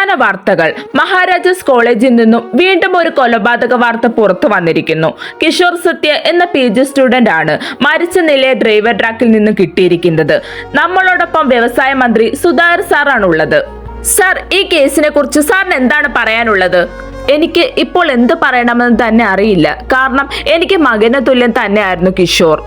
പ്രധാന വാർത്തകൾ. മഹാരാജാസ് കോളേജിൽ നിന്നും വീണ്ടും ഒരു കൊലപാതക വാർത്ത പുറത്തു വന്നിരിക്കുന്നു. കിഷോർ സത്യ എന്ന PG സ്റ്റുഡന്റ് ആണ് മരിച്ച നിലയെ ഡ്രൈവർ ട്രാക്കിൽ നിന്ന് കിട്ടിയിരിക്കുന്നത്. നമ്മളോടൊപ്പം വ്യവസായ മന്ത്രി സുധാകർ സാർ ആണുള്ളത്. സാർ, ഈ കേസിനെ കുറിച്ച് സാറിന് എന്താണ് പറയാനുള്ളത്? എനിക്ക് ഇപ്പോൾ എന്ത് പറയണമെന്ന് തന്നെ അറിയില്ല. കാരണം എനിക്ക് മകന് തുല്യം തന്നെയായിരുന്നു കിഷോർ.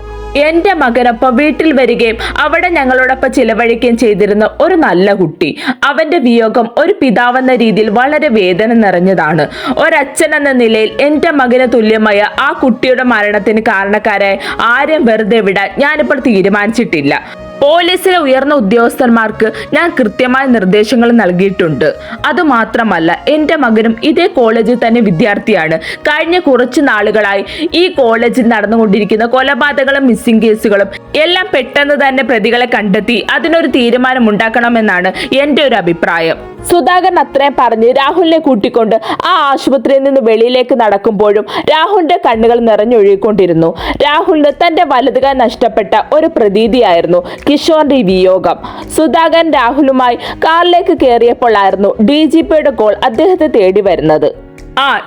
എന്റെ മകനൊപ്പം വീട്ടിൽ വരികയും അവിടെ ഞങ്ങളോടൊപ്പം ചിലവഴിക്കുകയും ചെയ്തിരുന്ന ഒരു നല്ല കുട്ടി. അവന്റെ വിയോഗം ഒരു പിതാവെന്ന രീതിയിൽ വളരെ വേദന നിറഞ്ഞതാണ്. ഒരച്ഛൻ എന്ന നിലയിൽ എന്റെ മകന് തുല്യമായ ആ കുട്ടിയുടെ മരണത്തിന് കാരണക്കാരായ ആരെയും വെറുതെ വിടാൻ ഞാനിപ്പോൾ തീരുമാനിച്ചിട്ടില്ല. പോലീസിലെ ഉയർന്ന ഉദ്യോഗസ്ഥന്മാർക്ക് ഞാൻ കൃത്യമായ നിർദ്ദേശങ്ങൾ നൽകിയിട്ടുണ്ട്. അതുമാത്രമല്ല, എൻ്റെ മകനും ഇതേ കോളേജിൽ തന്നെ വിദ്യാർത്ഥിയാണ്. കഴിഞ്ഞ കുറച്ച് നാളുകളായി ഈ കോളേജിൽ നടന്നുകൊണ്ടിരിക്കുന്ന കൊലപാതകങ്ങളും മിസ്സിംഗ് കേസുകളും എല്ലാം പെട്ടെന്ന് തന്നെ പ്രതികളെ കണ്ടെത്തി അതിനൊരു തീരുമാനം ഉണ്ടാക്കണമെന്നാണ് എൻ്റെ ഒരു അഭിപ്രായം. സുധാകരൻ അത്രയും പറഞ്ഞ് രാഹുലിനെ കൂട്ടിക്കൊണ്ട് ആ ആശുപത്രിയിൽ നിന്ന് വെളിയിലേക്ക് നടക്കുമ്പോഴും രാഹുലിന്റെ കണ്ണുകൾ നിറഞ്ഞൊഴുകിക്കൊണ്ടിരുന്നു. രാഹുലിന് തന്റെ വലതുകാൽ നഷ്ടപ്പെട്ട ഒരു പ്രതീതിയായിരുന്നു കിഷോറിന്റെ വിയോഗം. സുധാകരൻ രാഹുലുമായി കാറിലേക്ക് കയറിയപ്പോഴായിരുന്നു DGPയുടെ കോൾ അദ്ദേഹത്തെ തേടി വരുന്നത്.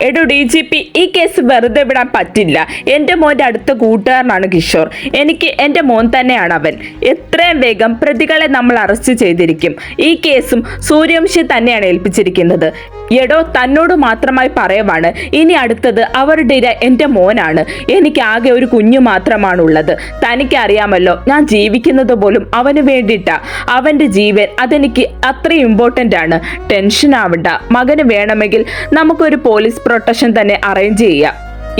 എടോ DGP, ഈ കേസ് വെറുതെ വിടാൻ പറ്റില്ല. എൻ്റെ മോൻ്റെ അടുത്ത കൂട്ടുകാരനാണ് കിഷോർ. എനിക്ക് എൻ്റെ മോൻ തന്നെയാണ് അവൻ. എത്രയും വേഗം പ്രതികളെ നമ്മൾ അറസ്റ്റ് ചെയ്തിരിക്കും. ഈ കേസും സൂര്യവംശി തന്നെയാണ് ഏൽപ്പിച്ചിരിക്കുന്നത്. എടോ, തന്നോട് മാത്രമായി പറയുവാണ്, ഇനി അടുത്തത് അവരുടെ ഇര എൻ്റെ മോനാണ്. എനിക്ക് ആകെ ഒരു കുഞ്ഞു മാത്രമാണുള്ളത്. തനിക്കറിയാമല്ലോ, ഞാൻ ജീവിക്കുന്നത് പോലും അവന് വേണ്ടിയിട്ടാ. അവൻ്റെ ജീവൻ അതെനിക്ക് അത്രയും ഇമ്പോർട്ടൻ്റ് ആണ്. ടെൻഷൻ ആവണ്ട. മകന് വേണമെങ്കിൽ നമുക്കൊരു പോലീസ് പ്രൊട്ടക്ഷൻ തന്നെ അറേഞ്ച് ചെയ്യാം.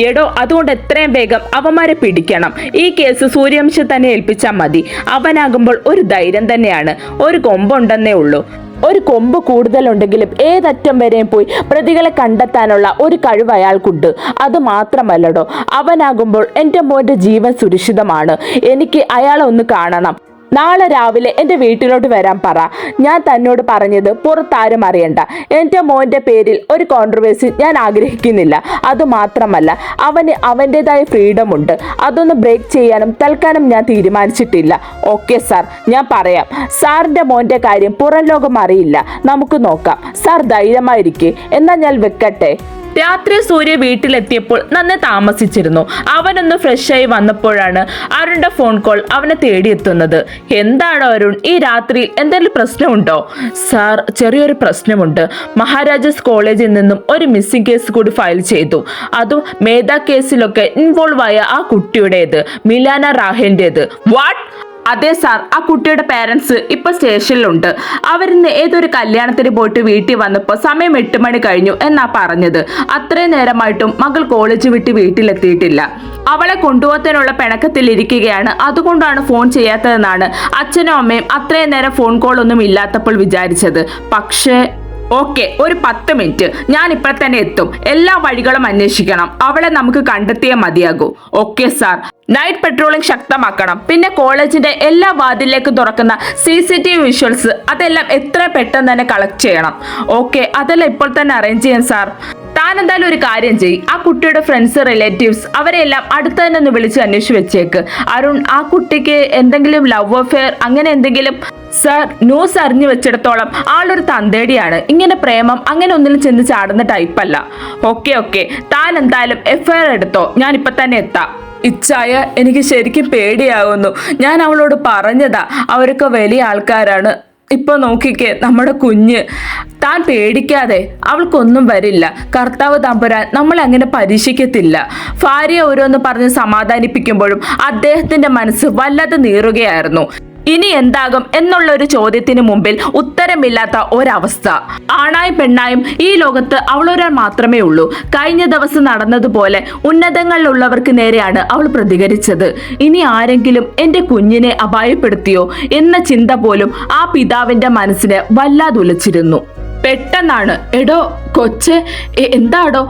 എടോ, അതുകൊണ്ട് എത്രയും വേഗം അവന്മാരെ പിടിക്കണം. ഈ കേസ് സൂര്യവംശി തന്നെ ഏൽപ്പിച്ചാൽ മതി. അവനാകുമ്പോൾ ഒരു ധൈര്യം തന്നെയാണ്. ഒരു കൊമ്പുണ്ടെന്നേ ഉള്ളൂ. ഒരു കൊമ്പ് കൂടുതലുണ്ടെങ്കിലും ഏതറ്റം വരെയും പോയി പ്രതികളെ കണ്ടെത്താനുള്ള ഒരു കഴിവ് അയാൾക്കുണ്ട്. അത് മാത്രമല്ലടോ, അവനാകുമ്പോൾ എൻ്റെ മോൻ്റെ ജീവൻ സുരക്ഷിതമാണ്. എനിക്ക് അയാളെ ഒന്ന് കാണണം. നാളെ രാവിലെ എൻ്റെ വീട്ടിലോട്ട് വരാൻ പറ. ഞാൻ തന്നോട് പറഞ്ഞത് പുറത്താരും അറിയണ്ട. എൻ്റെ മോൻ്റെ പേരിൽ ഒരു കോൺട്രവേഴ്സി ഞാൻ ആഗ്രഹിക്കുന്നില്ല. അതുമാത്രമല്ല, അവന് അവൻ്റെതായ ഫ്രീഡം ഉണ്ട്. അതൊന്ന് ബ്രേക്ക് ചെയ്യാനും തൽക്കാലം ഞാൻ തീരുമാനിച്ചിട്ടില്ല. ഓക്കെ സാർ, ഞാൻ പറയാം. സാറിൻ്റെ മോൻ്റെ കാര്യം പുറം ലോകം അറിയില്ല. നമുക്ക് നോക്കാം. സാർ ധൈര്യമായിരിക്കെ. എന്നാൽ ഞാൻ വെക്കട്ടെ. രാത്രി സൂര്യ വീട്ടിലെത്തിയപ്പോൾ നന്നെ താമസിച്ചിരുന്നു. അവനൊന്ന് ഫ്രഷായി വന്നപ്പോഴാണ് അരുണിന്റെ ഫോൺ കോൾ അവനെ തേടിയെത്തുന്നത്. എന്താണോ അരുൺ, ഈ രാത്രി എന്തെങ്കിലും പ്രശ്നമുണ്ടോ? സാർ, ചെറിയൊരു പ്രശ്നമുണ്ട്. മഹാരാജാസ് കോളേജിൽ നിന്നും ഒരു മിസ്സിംഗ് കേസ് കൂടി ഫയൽ ചെയ്തു. അതും മേധാ കേസിലൊക്കെ ഇൻവോൾവ് ആയ ആ കുട്ടിയുടേത്, മിലാന റാഹേന്റേത്. വാട്ട്? അതെ സാർ, ആ കുട്ടിയുടെ പേരൻസ് ഇപ്പൊ സ്റ്റേഷനിലുണ്ട്. അവരിന്ന് ഏതൊരു കല്യാണത്തിന് പോയിട്ട് വീട്ടിൽ വന്നപ്പോൾ സമയം 8 മണി കഴിഞ്ഞു എന്നാ പറഞ്ഞത്. അത്രയും നേരമായിട്ടും മകൾ കോളേജ് വിട്ട് വീട്ടിലെത്തിയിട്ടില്ല. അവളെ കൊണ്ടുപോകാനുള്ള പിണക്കത്തിൽ ഇരിക്കുകയാണ്. അതുകൊണ്ടാണ് ഫോൺ ചെയ്യാത്തതെന്നാണ് അച്ഛനും അമ്മയും അത്രയും നേരം ഫോൺ കോൾ ഒന്നും ഇല്ലാത്തപ്പോൾ വിചാരിച്ചത്. പക്ഷേ ഓക്കെ, ഒരു 10 മിനിറ്റ്. ഞാൻ ഇപ്പോൾ തന്നെ എത്തും. എല്ലാ വഴികളും അന്വേഷിക്കണം. അവളെ നമുക്ക് കണ്ടെത്തിയേ മതിയാകൂ. Okay sir. നൈറ്റ് പെട്രോളിംഗ് ശക്തമാക്കണം. പിന്നെ കോളേജിന്റെ എല്ലാ വാതിലേക്കും തുറക്കുന്ന CCTV വിഷ്വൽസ് അതെല്ലാം എത്ര പെട്ടെന്ന് തന്നെ കളക്ട് ചെയ്യണം. ഓക്കെ, അതെല്ലാം ഇപ്പോൾ തന്നെ അറേഞ്ച് ചെയ്യാം സാർ. താൻ എന്തായാലും ഒരു കാര്യം ചെയ്യും. ആ കുട്ടിയുടെ ഫ്രണ്ട്സ്, റിലേറ്റീവ്സ് അവരെല്ലാം അടുത്ത് തന്നെ ഒന്ന് വിളിച്ച് അന്വേഷിച്ച് വെച്ചേക്ക്. അരുൺ, ആ കുട്ടിക്ക് എന്തെങ്കിലും ലവ് അഫെയർ അങ്ങനെ എന്തെങ്കിലും? സാർ, ന്യൂസ് അറിഞ്ഞു വെച്ചിടത്തോളം ആളൊരു തന്തേടിയാണ്. ഇങ്ങനെ പ്രേമം അങ്ങനെ ഒന്നിലും ചെന്ന് ചാടുന്ന ടൈപ്പല്ല. ഓക്കെ, താൻ എന്തായാലും FIR എടുത്തോ. ഞാൻ ഇപ്പൊ തന്നെ എത്താം. ഇച്ചായ, എനിക്ക് ശരിക്കും പേടിയാകുന്നു. ഞാൻ അവളോട് പറഞ്ഞതാ, അവരൊക്കെ വലിയ ആൾക്കാരാണ്. ഇപ്പൊ നോക്കിക്കേ, നമ്മുടെ കുഞ്ഞ്. താൻ പേടിക്കാതെ, അവൾക്കൊന്നും വരില്ല. കർത്താവ് തമ്പുരാൻ നമ്മളെ അങ്ങനെ പരീക്ഷിക്കത്തില്ല. ഭാര്യ ഓരോന്ന് പറഞ്ഞ് സമാധാനിപ്പിക്കുമ്പോഴും അദ്ദേഹത്തിന്റെ മനസ്സ് വല്ലാതെ നീറുകയായിരുന്നു. ഇനി എന്താകും എന്നുള്ള ഒരു ചോദ്യത്തിന് മുമ്പിൽ ഉത്തരമില്ലാത്ത ഒരവസ്ഥ. ആണായും പെണ്ണായും ഈ ലോകത്ത് അവളൊരാൾ മാത്രമേ ഉള്ളൂ. കഴിഞ്ഞ ദിവസം നടന്നതുപോലെ ഉന്നതങ്ങളിലുള്ളവർക്ക് നേരെയാണ് അവൾ പ്രതികരിച്ചത്. ഇനി ആരെങ്കിലും എൻ്റെ കുഞ്ഞിനെ അപായപ്പെടുത്തിയോ എന്ന ചിന്ത പോലും ആ പിതാവിന്റെ മനസ്സിനെ വല്ലാതെ ഉലച്ചിരുന്നു. പെട്ടെന്നാണ്, എടോ കൊച്ച്, എന്താടോ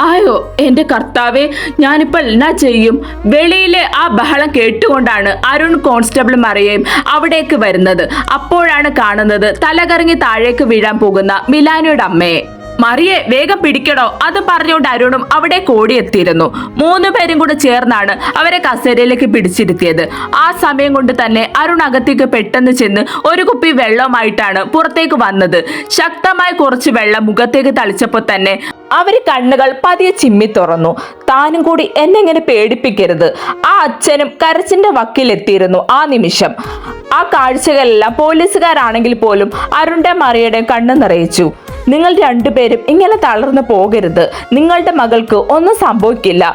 ആയോ? എൻ്റെ കർത്താവേ, ഞാനിപ്പോൾ എന്നാ ചെയ്യും? വെളിയിലെ ആ ബഹളം കേട്ടുകൊണ്ടാണ് അരുൺ കോൺസ്റ്റബിൾ മറിയയും അവിടേക്ക് വരുന്നത്. അപ്പോഴാണ് കാണുന്നത് തലകറങ്ങി താഴേക്ക് വീഴാൻ പോകുന്ന മിലാനയുടെ അമ്മയെ. മറിയെ വേഗം പിടിക്കണോ, അത് പറഞ്ഞുകൊണ്ട് അരുണും അവിടെ ഓടിയെത്തിയിരുന്നു. 3 പേരും കൂടെ ചേർന്നാണ് അവരെ കസേരയിലേക്ക് പിടിച്ചിരുത്തിയത്. ആ സമയം കൊണ്ട് തന്നെ അരുൺ അകത്തേക്ക് പെട്ടെന്ന് ചെന്ന് ഒരു കുപ്പി വെള്ളവുമായിട്ടാണ് പുറത്തേക്ക് വന്നത്. ശക്തമായി കുറച്ച് വെള്ളം മുഖത്തേക്ക് തളിച്ചപ്പോൾ തന്നെ അവര് കണ്ണുകൾ പതിയെ ചിമ്മി തുറന്നു. താനും കൂടി എന്നെ ഇങ്ങനെ പേടിപ്പിക്കരുത്. ആ അച്ഛനും കരച്ചിന്റെ വക്കിലെത്തിയിരുന്നു ആ നിമിഷം. ആ കാഴ്ചകളെല്ലാം പോലീസുകാരാണെങ്കിൽ പോലും അരുണിന്റെ മറിയുടെ കണ്ണ് നിറയിച്ചു. നിങ്ങൾ രണ്ടുപേരും ഇങ്ങനെ തളർന്നു പോകരുത്. നിങ്ങളുടെ മകൾക്ക് ഒന്നും സംഭവിക്കില്ല.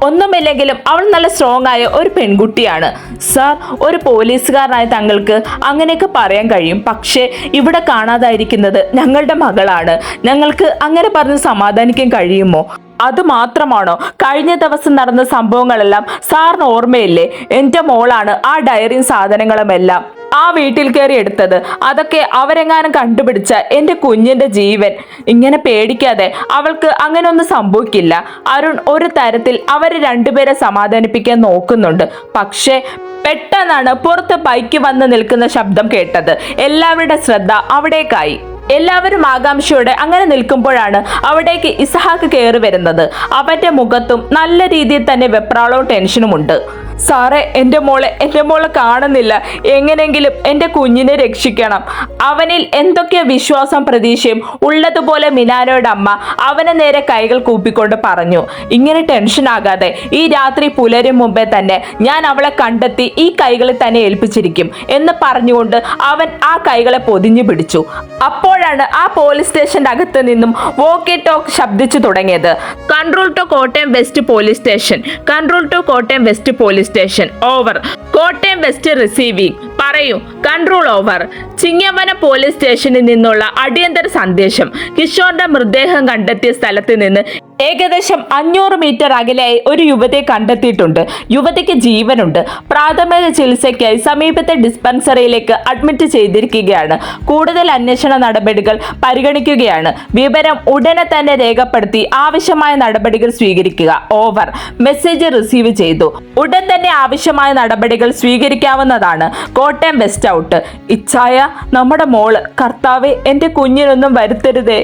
ഒന്നുമില്ലെങ്കിലും അവൾ നല്ല സ്ട്രോങ് ആയ ഒരു പെൺകുട്ടിയാണ്. സാർ, ഒരു പോലീസുകാരനായ താങ്കൾക്ക് അങ്ങനെയൊക്കെ പറയാൻ കഴിയും. പക്ഷേ ഇവിടെ കാണാതായിരിക്കുന്നത് ഞങ്ങളുടെ മകളാണ്. ഞങ്ങൾക്ക് അങ്ങനെ പറഞ്ഞ് സമാധാനിക്കാൻ കഴിയുമോ? അത് മാത്രമാണോ? കഴിഞ്ഞ ദിവസം നടന്ന സംഭവങ്ങളെല്ലാം സാറിന് ഓർമ്മയില്ലേ? എൻ്റെ മോളാണ് ആ ഡയറിയും സാധനങ്ങളുമെല്ലാം ആ വീട്ടിൽ കയറി എടുത്തത്. അതൊക്കെ അവരെങ്ങാനും കണ്ടുപിടിച്ച എൻ്റെ കുഞ്ഞിന്റെ ജീവൻ. ഇങ്ങനെ പേടിക്കാതെ, അവൾക്ക് അങ്ങനെ ഒന്നും സംഭവിക്കില്ല. അരുൺ ഒരു തരത്തിൽ അവരെ രണ്ടുപേരെ സമാധാനിപ്പിക്കാൻ നോക്കുന്നുണ്ട്. പക്ഷേ പെട്ടെന്നാണ് പുറത്ത് ബൈക്ക് വന്ന് നിൽക്കുന്ന ശബ്ദം കേട്ടത്. എല്ലാവരുടെ ശ്രദ്ധ അവിടേക്കായി. എല്ലാവരും ആകാംക്ഷയോടെ അങ്ങനെ നിൽക്കുമ്പോഴാണ് അവിടേക്ക് ഇസഹാക്ക് കയറി വരുന്നത്. അവന്റെ മുഖത്തും നല്ല രീതിയിൽ തന്നെ വെപ്രാളവും ടെൻഷനും ഉണ്ട്. സാറേ, എൻ്റെ മോളെ കാണുന്നില്ല. എങ്ങനെങ്കിലും എൻ്റെ കുഞ്ഞിനെ രക്ഷിക്കണം. അവനിൽ എന്തൊക്കെയോ വിശ്വാസം പ്രതീക്ഷയും ഉള്ളതുപോലെ മിനാനയുടെ അമ്മ അവനെ നേരെ കൈകൾ കൂപ്പിക്കൊണ്ട് പറഞ്ഞു. ഇങ്ങനെ ടെൻഷൻ ആകാതെ, ഈ രാത്രി പുലരും മുമ്പേ തന്നെ ഞാൻ അവളെ കണ്ടെത്തി ഈ കൈകളിൽ തന്നെ ഏൽപ്പിച്ചിരിക്കും എന്ന് പറഞ്ഞുകൊണ്ട് അവൻ ആ കൈകളെ പൊതിഞ്ഞു പിടിച്ചു. അപ്പോഴാണ് ആ പോലീസ് സ്റ്റേഷന്റെ അകത്ത് നിന്നും വോക്കി ടോക്ക് ശബ്ദിച്ചു തുടങ്ങിയത്. Control to Kottayam west police station, control to Kottayam west police station, over. Kottayam west receiving. പറയൂ. Control over. ചിങ്ങവനം പോലീസ് സ്റ്റേഷനിൽ നിന്നുള്ള അടിയന്തര സന്ദേശം. കിഷോറിന്റെ മൃതദേഹം കണ്ടെത്തിയ സ്ഥലത്ത് നിന്ന് ഏകദേശം 500 മീറ്റർ അകലെയായി ഒരു യുവതിയെ കണ്ടെത്തിയിട്ടുണ്ട്. യുവതിക്ക് ജീവനുണ്ട്. പ്രാഥമിക ചികിത്സയ്ക്കായി സമീപത്തെ ഡിസ്പെൻസറിയിലേക്ക് അഡ്മിറ്റ് ചെയ്തിരിക്കുകയാണ്. കൂടുതൽ അന്വേഷണ നടപടികൾ പരിഗണിക്കുകയാണ്. വിവരം ഉടനെ തന്നെ രേഖപ്പെടുത്തി ആവശ്യമായ നടപടികൾ സ്വീകരിക്കുക. ഓവർ. മെസ്സേജ് റിസീവ് ചെയ്തു. ഉടൻ തന്നെ ആവശ്യമായ നടപടികൾ സ്വീകരിക്കാവുന്നതാണ്. Kottayam west out. ഇച്ഛായ, നമ്മുടെ മോള്. കർത്താവേ, എൻ്റെ കുഞ്ഞിനൊന്നും വരുത്തരുതേ.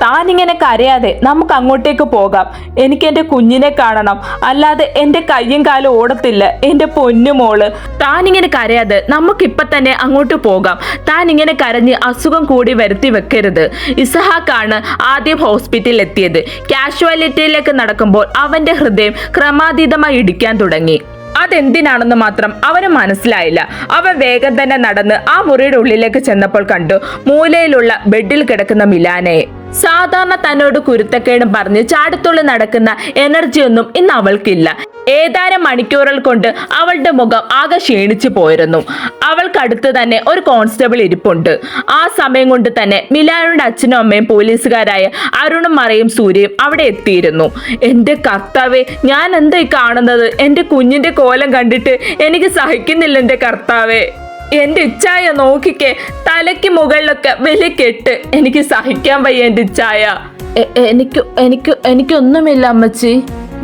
താനിങ്ങനെ കരയാതെ, നമുക്ക് അങ്ങോട്ടേക്ക് പോകാം. എനിക്ക് എൻ്റെ കുഞ്ഞിനെ കാണണം. അല്ലാതെ എൻ്റെ കയ്യും കാലും ഓടത്തില്ല. എൻ്റെ പൊന്നുമോള്. താനിങ്ങനെ കരയാതെ, നമുക്കിപ്പൊ തന്നെ അങ്ങോട്ട് പോകാം. താൻ ഇങ്ങനെ കരഞ്ഞ് അസുഖം കൂടി വരുത്തി വെക്കരുത്. ഇസഹാക്കാണ് ആദ്യം ഹോസ്പിറ്റലിൽ എത്തിയത്. കാഷ്വാലിറ്റിയിലേക്ക് നടക്കുമ്പോൾ അവന്റെ ഹൃദയം ക്രമാതീതമായി ഇടിക്കാൻ തുടങ്ങി. അതെന്തിനാണെന്ന് മാത്രം അവന് മനസ്സിലായില്ല. അവൻ വേഗം തന്നെ നടന്ന് ആ മുറിയുടെ ഉള്ളിലേക്ക് ചെന്നപ്പോൾ കണ്ടു മൂലയിലുള്ള ബെഡിൽ കിടക്കുന്ന മിലാനയെ. സാധാരണ തന്നോട് കുരുത്തക്കേടും പറഞ്ഞ് ചാടത്തുള്ളി നടക്കുന്ന എനർജിയൊന്നും ഇന്ന് അവൾക്കില്ല. ഏതാനും മണിക്കൂറുകൾ കൊണ്ട് അവളുടെ മുഖം ആകെ ക്ഷീണിച്ചു പോയിരുന്നു. അവൾക്കടുത്ത് തന്നെ ഒരു കോൺസ്റ്റബിൾ ഇരിപ്പുണ്ട്. ആ സമയം കൊണ്ട് തന്നെ മിലാനയുടെ അച്ഛനും അമ്മയും പോലീസുകാരായ അരുണും മറിയും സൂര്യയും അവിടെ എത്തിയിരുന്നു. എൻ്റെ കർത്താവേ, ഞാൻ എന്തായി കാണുന്നത്? എൻ്റെ കുഞ്ഞിന്റെ കോലം കണ്ടിട്ട് എനിക്ക് സഹിക്കുന്നില്ല. എൻ്റെ കർത്താവേ, എൻ്റെ ഇച്ഛായ നോക്കിക്കേ, തലയ്ക്ക് മുകളിലൊക്കെ വലിയ കെട്ട്. എനിക്ക് സഹിക്കാൻ വയ്യ എൻ്റെ ഇച്ഛായ. എനിക്കൊന്നുമില്ല അമ്മച്ചി.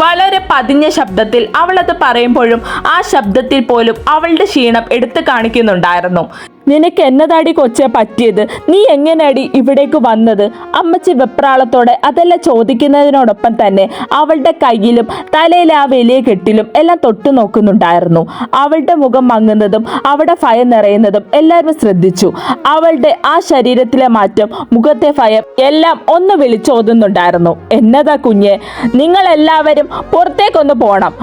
വളരെ പതിഞ്ഞ ശബ്ദത്തിൽ അവളത് പറയുമ്പോഴും ആ ശബ്ദത്തിൽ പോലും അവളുടെ ക്ഷീണം എടുത്തു കാണിക്കുന്നുണ്ടായിരുന്നു. നിനക്ക് എന്നതാടി കൊച്ചെ പറ്റിയത്? നീ എങ്ങനെയാടി ഇവിടേക്ക് വന്നത്? അമ്മച്ചി വെപ്രാളത്തോടെ അതെല്ലാം ചോദിക്കുന്നതിനോടൊപ്പം തന്നെ അവളുടെ കയ്യിലും തലയിലെ ആ വലിയ കെട്ടിലും എല്ലാം തൊട്ടു നോക്കുന്നുണ്ടായിരുന്നു. അവളുടെ മുഖം മങ്ങുന്നതും അവിടെ ഭയം നിറയുന്നതും എല്ലാവരും ശ്രദ്ധിച്ചു. അവളുടെ ആ ശരീരത്തിലെ മാറ്റം, മുഖത്തെ ഭയം എല്ലാം ഒന്ന് വിളിച്ചോതുന്നുണ്ടായിരുന്നു. എന്നതാ കുഞ്ഞെ? നിങ്ങൾ എല്ലാവരും പുറത്തേക്കൊന്ന് പോണം.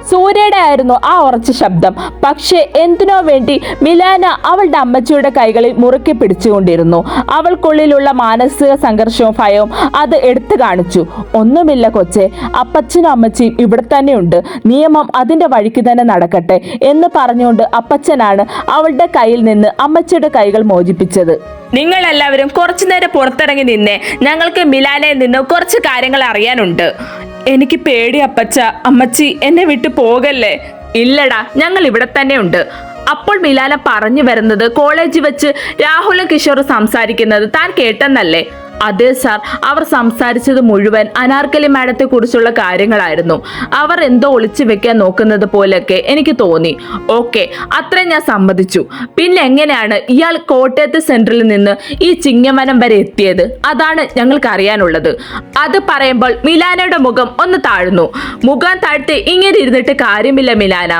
സൂര്യയുടെ ആയിരുന്നു ആ ഉറച്ച ശബ്ദം. പക്ഷേ എന്തിനോ വേണ്ടി മിലാന അവളുടെ അമ്മച്ചിയുടെ കൈകളിൽ മുറുക്കി പിടിച്ചുകൊണ്ടിരുന്നു. അവൾക്കുള്ളിലുള്ള മാനസിക സംഘർഷവും ഭയവും അത് എടുത്തു കാണിച്ചു. ഒന്നുമില്ല കൊച്ചെ, അപ്പച്ചനും അമ്മച്ചിയും ഇവിടെ തന്നെയുണ്ട്. നിയമം അതിന്റെ വഴിക്ക് തന്നെ നടക്കട്ടെ എന്ന് പറഞ്ഞുകൊണ്ട് അപ്പച്ചനാണ് അവളുടെ കയ്യിൽ നിന്ന് അമ്മച്ചിയുടെ കൈകൾ മോചിപ്പിച്ചത്. നിങ്ങൾ എല്ലാവരും കുറച്ചു നേരം പുറത്തിറങ്ങി നിന്നേ. ഞങ്ങൾക്ക് മിലാനയിൽ നിന്ന് കുറച്ച് കാര്യങ്ങൾ അറിയാനുണ്ട്. എനിക്ക് പേടി അപ്പച്ച. അമ്മച്ചി, എന്നെ വിട്ടു പോകല്ലേ. ഇല്ലടാ, ഞങ്ങൾ ഇവിടെ തന്നെ ഉണ്ട്. അപ്പോൾ മിലാന പറഞ്ഞു വരുന്നത് കോളേജിൽ വെച്ച് രാഹുലും കിഷോറും സംസാരിക്കുന്നത് താൻ കേട്ടെന്നല്ലേ? അതെ സാർ, അവർ സംസാരിച്ചത് മുഴുവൻ അനാർക്കലി മാഡത്തെ കുറിച്ചുള്ള കാര്യങ്ങളായിരുന്നു. അവർ എന്തോ ഒളിച്ചു വെക്കാൻ നോക്കുന്നത് പോലെയൊക്കെ എനിക്ക് തോന്നി. ഓക്കെ, അത്രയും ഞാൻ സമ്മതിച്ചു. പിന്നെ എങ്ങനെയാണ് ഇയാൾ കോട്ടയത്ത് സെൻട്രലിൽ നിന്ന് ഈ ചിങ്ങവനം വരെ എത്തിയത്? അതാണ് ഞങ്ങൾക്ക് അറിയാനുള്ളത്. അത് പറയുമ്പോൾ മിലാനയുടെ മുഖം ഒന്ന് താഴ്ന്നു. മുഖം താഴ്ത്തി ഇങ്ങനെ ഇരുന്നിട്ട് കാര്യമില്ല മിലാന.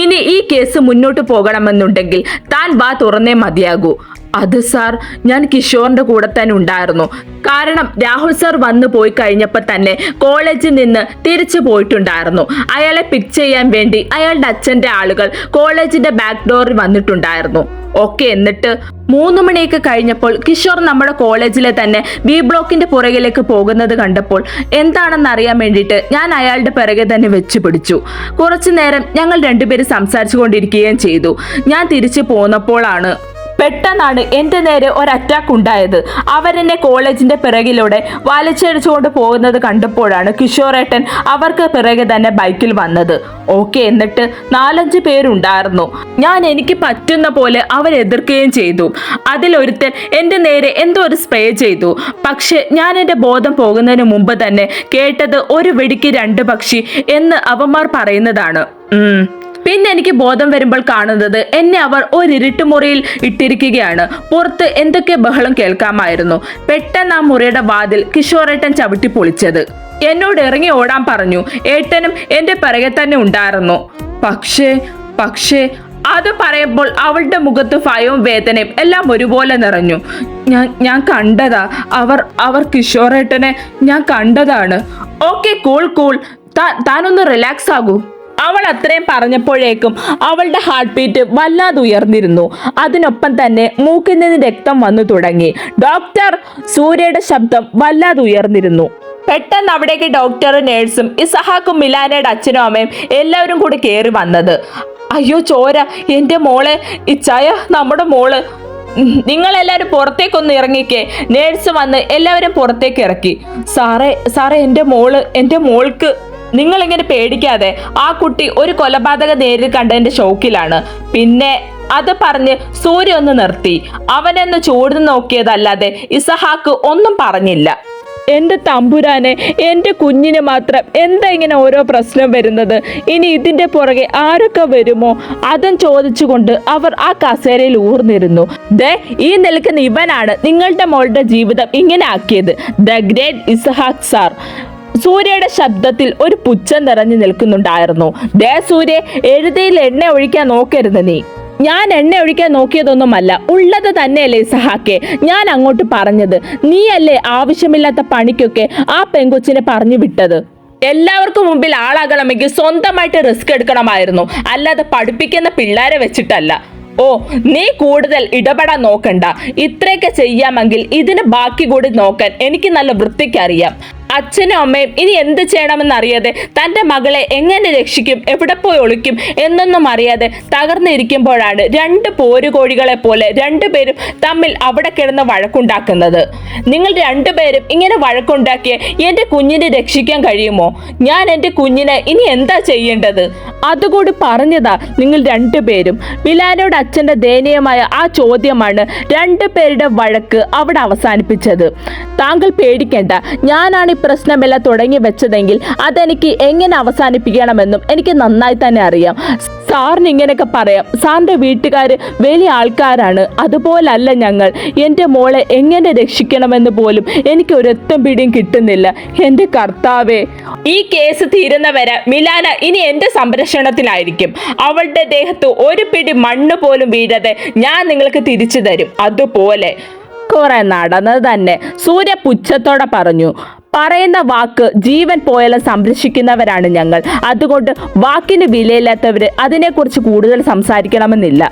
ഇനി ഈ കേസ് മുന്നോട്ട് പോകണമെന്നുണ്ടെങ്കിൽ താൻ വാ തുറന്നേ മതിയാകൂ. അത് സാർ, ഞാൻ കിഷോറിന്റെ കൂടെ തന്നെ ഉണ്ടായിരുന്നു. കാരണം രാഹുൽ സാർ വന്നു പോയി കഴിഞ്ഞപ്പോൾ തന്നെ കോളേജിൽ നിന്ന് തിരിച്ചു പോയിട്ടുണ്ടായിരുന്നു. അയാളെ പിക്ക് ചെയ്യാൻ വേണ്ടി അയാളുടെ അച്ഛന്റെ ആളുകൾ കോളേജിന്റെ ബാക്ക് ഡോറിൽ വന്നിട്ടുണ്ടായിരുന്നു. ഓക്കെ, എന്നിട്ട് 3 മണിയൊക്കെ കഴിഞ്ഞപ്പോൾ കിഷോർ നമ്മുടെ കോളേജിലെ തന്നെ ബി ബ്ലോക്കിന്റെ പുറകിലേക്ക് പോകുന്നത് കണ്ടപ്പോൾ എന്താണെന്ന് അറിയാൻ വേണ്ടിയിട്ട് ഞാൻ അയാളുടെ പിറകെ തന്നെ വെച്ചു പിടിച്ചു. കുറച്ചു നേരം ഞങ്ങൾ രണ്ടുപേരും സംസാരിച്ചു കൊണ്ടിരിക്കുകയും ചെയ്തു. ഞാൻ തിരിച്ചു പോന്നപ്പോഴാണ് പെട്ടെന്നാണ് എൻ്റെ നേരെ ഒരു അറ്റാക്ക് ഉണ്ടായത്. അവരെന്നെ കോളേജിന്റെ പിറകിലൂടെ വലിച്ചടിച്ചുകൊണ്ട് പോകുന്നത് കണ്ടപ്പോഴാണ് കിഷോറേട്ടൻ അവർക്ക് പിറകെ തന്നെ ബൈക്കിൽ വന്നത്. ഓക്കെ, എന്നിട്ട് 4-5 പേരുണ്ടായിരുന്നു. ഞാൻ എനിക്ക് പറ്റുന്ന പോലെ അവരെതിർക്കുകയും ചെയ്തു. അതിലൊരുത്തൻ എൻ്റെ നേരെ എന്തോ ഒരു സ്പ്രേ ചെയ്തു. പക്ഷെ ഞാൻ എൻ്റെ ബോധം പോകുന്നതിന് മുമ്പ് തന്നെ കേട്ടത് ഒരു വെടിക്ക് 2 പക്ഷി എന്ന് അവന്മാർ പറയുന്നതാണ്. പിന്നെ എനിക്ക് ബോധം വരുമ്പോൾ കാണുന്നത് എന്നെ അവർ ഒരു ഇരുട്ടുമുറിയിൽ ഇട്ടിരിക്കുകയാണ്. പുറത്ത് എന്തൊക്കെ ബഹളം കേൾക്കാമായിരുന്നു. പെട്ടെന്ന് ആ മുറിയുടെ വാതിൽ കിഷോറേട്ടൻ ചവിട്ടി പൊളിച്ചത്. എന്നോട് ഇറങ്ങി ഓടാൻ പറഞ്ഞു. ഏട്ടനും എന്റെ പിറകെ തന്നെ ഉണ്ടായിരുന്നു. പക്ഷേ അത് പറയുമ്പോൾ അവളുടെ മുഖത്ത് ഭയവും വേദനയും എല്ലാം ഒരുപോലെ നിറഞ്ഞു. ഞാൻ കണ്ടതാ, അവർ കിഷോറേട്ടനെ ഞാൻ കണ്ടതാണ്. ഓക്കെ, കൂൾ, താനൊന്ന് റിലാക്സ് ആകൂ. അവൾ അത്രയും പറഞ്ഞപ്പോഴേക്കും അവളുടെ ഹാർട്ട് ബീറ്റ് വല്ലാതെ ഉയർന്നിരുന്നു. അതിനൊപ്പം തന്നെ മൂക്കിൽ നിന്ന് രക്തം വന്നു തുടങ്ങി. ഡോക്ടർ! സൂര്യയുടെ ശബ്ദം വല്ലാതെ ഉയർന്നിരുന്നു. പെട്ടെന്ന് അവിടേക്ക് ഡോക്ടറും നേഴ്സും ഇസഹാക്കും മിലാനയുടെ അച്ഛനും അമ്മയും എല്ലാവരും കൂടി കയറി വന്നത്. അയ്യോ ചോര, എൻ്റെ മോളെ, ഇച്ചായ, നമ്മുടെ മോള്, നിങ്ങളെല്ലാവരും പുറത്തേക്കൊന്ന് ഇറങ്ങിക്കേ. നേഴ്സ് വന്ന് എല്ലാവരും പുറത്തേക്ക് ഇറക്കി. സാറേ എൻ്റെ മോൾക്ക്. നിങ്ങളിങ്ങനെ പേടിക്കാതെ, ആ കുട്ടി ഒരു കൊലപാതക നേരിൽ കണ്ടതിന്റെ ഷോക്കിലാണ്. പിന്നെ അത് പറഞ്ഞ് സൂര്യ ഒന്ന് നിർത്തി. അവനെന്ന് ചൂടുന്നു നോക്കിയതല്ലാതെ ഇസഹാക്ക് ഒന്നും പറഞ്ഞില്ല. എൻ്റെ തമ്പുരാനെ, എൻ്റെ കുഞ്ഞിന് മാത്രം എന്താ ഇങ്ങനെ ഓരോ പ്രശ്നം വരുന്നത്? ഇനി ഇതിൻ്റെ പുറകെ ആരൊക്കെ വരുമോ? അതും ചോദിച്ചുകൊണ്ട് അവർ ആ കസേരയിൽ ഊർന്നിരുന്നു. ഈ നിൽക്കുന്ന ഇവനാണ് നിങ്ങളുടെ മോളുടെ ജീവിതം ഇങ്ങനെ ആക്കിയത്. The great Izahaak sir. സൂര്യയുടെ ശബ്ദത്തിൽ ഒരു പുച്ഛം നിറഞ്ഞു നിൽക്കുന്നുണ്ടായിരുന്നു. സൂര്യ, എഴുതിയിൽ എണ്ണ ഒഴിക്കാൻ നോക്കരുത് നീ. ഞാൻ എണ്ണ ഒഴിക്കാൻ നോക്കിയതൊന്നുമല്ല, ഉള്ളത് തന്നെയല്ലേ ഇസഹാക്കെ ഞാൻ അങ്ങോട്ട് പറഞ്ഞത്. നീയല്ലേ ആവശ്യമില്ലാത്ത പണിക്കൊക്കെ ആ പെങ്കൊച്ചിനെ പറഞ്ഞു വിട്ടത്. എല്ലാവർക്കും മുമ്പിൽ ആളാകണമെങ്കിൽ സ്വന്തമായിട്ട് റിസ്ക് എടുക്കണമായിരുന്നു, അല്ലാതെ പഠിപ്പിക്കുന്ന പിള്ളേരെ വെച്ചിട്ടല്ല. ഓ, നീ കൂടുതൽ ഇടപെടാൻ നോക്കണ്ട. ഇത്രയൊക്കെ ചെയ്യാമെങ്കിൽ ഇതിന് ബാക്കി കൂടി നോക്കാൻ എനിക്ക് നല്ല വൃത്തിക്കറിയാം. അച്ഛനും അമ്മയും ഇനി എന്ത് ചെയ്യണമെന്നറിയാതെ തൻ്റെ മകളെ എങ്ങനെ രക്ഷിക്കും, എവിടെ പോയി ഒളിക്കും എന്നൊന്നും അറിയാതെ തകർന്നിരിക്കുമ്പോഴാണ് 2 പോരുകോഴികളെ പോലെ 2 പേരും തമ്മിൽ അവിടെ കിടന്ന് വഴക്കുണ്ടാക്കുന്നത്. നിങ്ങൾ 2 പേരും ഇങ്ങനെ വഴക്കുണ്ടാക്കിയ എൻ്റെ കുഞ്ഞിനെ രക്ഷിക്കാൻ കഴിയുമോ? ഞാൻ എൻ്റെ കുഞ്ഞിനെ ഇനി എന്താ ചെയ്യേണ്ടത്? അതുകൂടി പറഞ്ഞതാ നിങ്ങൾ 2 പേരും. മിലാനയുടെ അച്ഛൻ്റെ ദയനീയമായ ആ ചോദ്യമാണ് 2 പേരുടെ വഴക്ക് അവിടെ അവസാനിപ്പിച്ചത്. താങ്കൾ പേടിക്കേണ്ട, ഞാനാണ് പ്രശ്നമെല്ലാം തുടങ്ങി വെച്ചതെങ്കിൽ അതെനിക്ക് എങ്ങനെ അവസാനിപ്പിക്കണമെന്നും എനിക്ക് നന്നായി തന്നെ അറിയാം. സാറിന് ഇങ്ങനെയൊക്കെ പറയാം. സാറിൻ്റെ വീട്ടുകാർ വലിയ ആൾക്കാരാണ്, അതുപോലല്ല ഞങ്ങൾ. എൻ്റെ മോളെ എങ്ങനെ രക്ഷിക്കണമെന്ന് പോലും എനിക്ക് ഒരെത്തും പിടിയും കിട്ടുന്നില്ല. എൻ്റെ കർത്താവേ, ഈ കേസ് തീരുന്നവരെ മിലാന ഇനി എൻ്റെ സംരക്ഷണത്തിലായിരിക്കും. അവളുടെ ദേഹത്ത് ഒരു പിടി മണ്ണ് പോലും വീഴാതെ ഞാൻ നിങ്ങൾക്ക് തിരിച്ചു തരും. അതുപോലെ കുറെ നടന്നത് തന്നെ. സൂര്യ പുച്ഛത്തോടെ പറഞ്ഞു. പറയുന്ന വാക്ക് ജീവൻ പോയാലും സംരക്ഷിക്കുന്നവരാണ് ഞങ്ങൾ. അതുകൊണ്ട് വാക്കിന് വിലയില്ലാത്തവർ അതിനെക്കുറിച്ച് കൂടുതൽ സംസാരിക്കണമെന്നില്ല.